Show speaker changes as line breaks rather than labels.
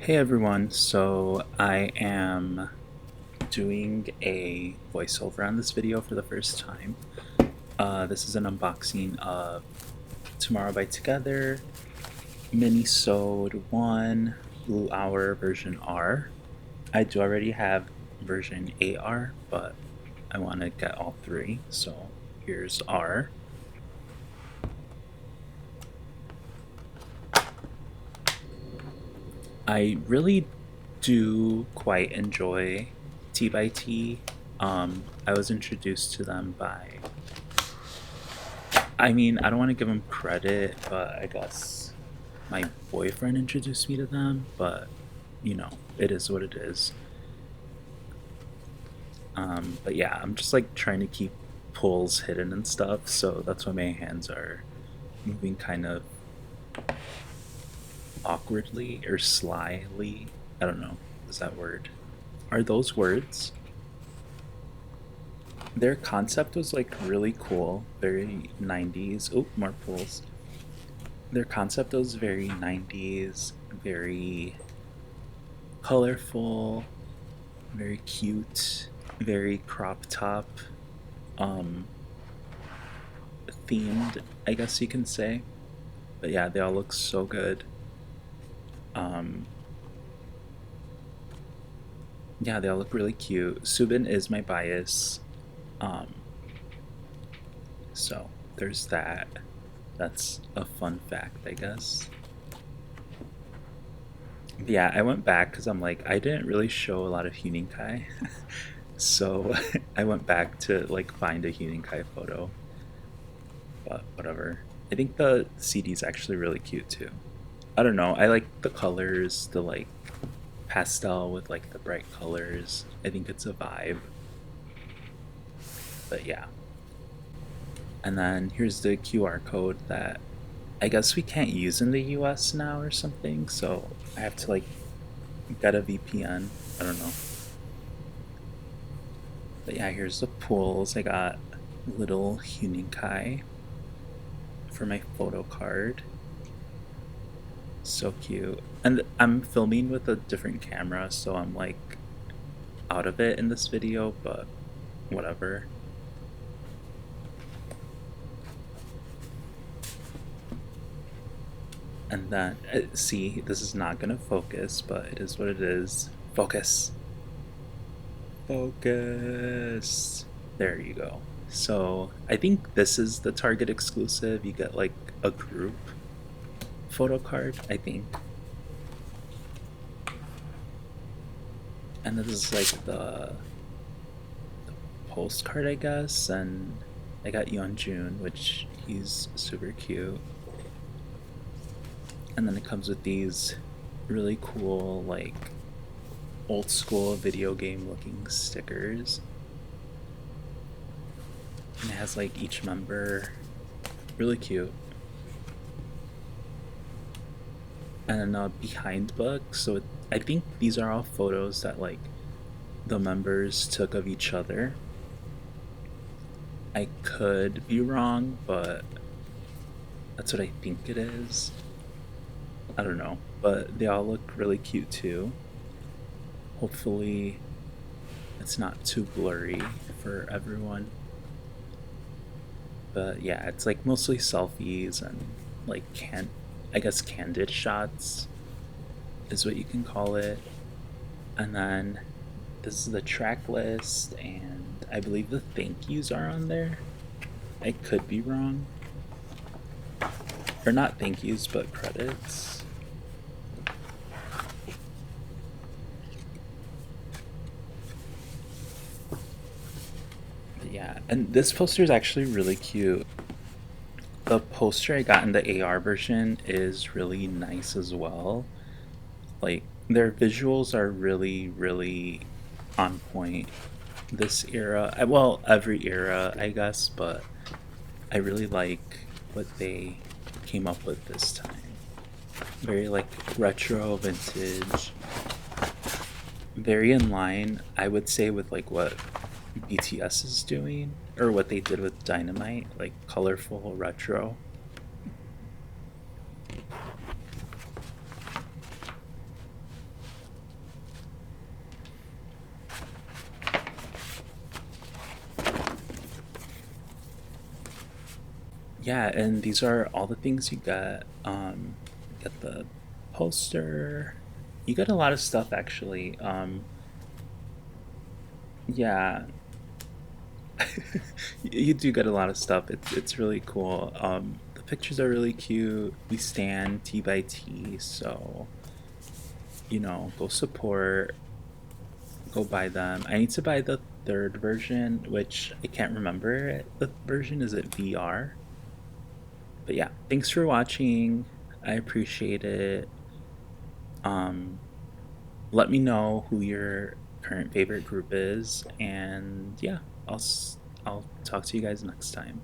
Hey everyone, so I am doing a voiceover on this video for the first time. This is an unboxing of Tomorrow by Together, Minisode 1, Blue Hour version R. I do already have version AR, but I want to get all three, so here's R. I really do quite enjoy T by T. I was introduced to them by, I don't want to give them credit, but I guess my boyfriend introduced me to them, but it is what it is. But yeah, I'm just like trying to keep pulls hidden and stuff, so that's why my hands are moving kind of awkwardly or slyly. I don't know. Is that word? Are those words? Their concept was like really cool, very 90s. Oh, more pulls. Their concept was very 90s, very colorful, very cute, very crop top um themed, I guess you can say. But yeah, they all look so good. Um yeah, they all look really cute. Subin is my bias. Um so there's that. That's a fun fact, I guess. Yeah, I went back because I'm like, I didn't really show a lot of Huninkai. So I went back to like find a Huninkai photo. But whatever. I think the CD is actually really cute too. I don't know. I like the colors, the like pastel with like the bright colors. I think it's a vibe. But yeah. And then here's the QR code that I guess we can't use in the US now or something. So I have to like get a VPN. I don't know. But yeah, here's the pools. I got little Huninkai for my photo card. So cute. And I'm filming with a different camera, so I'm like out of it in this video, but whatever. And then, see, this is not gonna focus, but it is what it is. Focus. Focus. There you go. So I think this is the Target exclusive. You get like a group photo card, I think. And this is like the postcard, I guess. And I got Yeonjun, which he's super cute. And then it comes with these really cool, like old school video game looking stickers. And it has like each member, really cute. And a behind book. So I think these are all photos that like the members took of each other. I could be wrong, but that's what I think it is. I don't know, but they all look really cute too. Hopefully it's not too blurry for everyone. But yeah, it's like mostly selfies and like I guess candid shots is what you can call it. And then this is the track list, and I believe the thank yous are on there. I could be wrong. Or not thank yous, but credits. But yeah, and this poster is actually really cute. The poster I got in the AR version is really nice as well. Like, their visuals are really, really on point this era. Well, every era, I guess, but I really like what they came up with this time. Very like retro, vintage, very in line, I would say, with like what BTS is doing or what they did with Dynamite, like colorful retro. Yeah, and these are all the things you get. You get the poster. You get a lot of stuff actually. Yeah, you do get a lot of stuff. It's really cool. The pictures are really cute. We stand T by T, so go support, go buy them. I need to buy the third version, which I can't remember the version. Is it VR? But yeah, thanks for watching. I appreciate it. Um, Let me know who your current favorite group is, and yeah, I'll talk to you guys next time.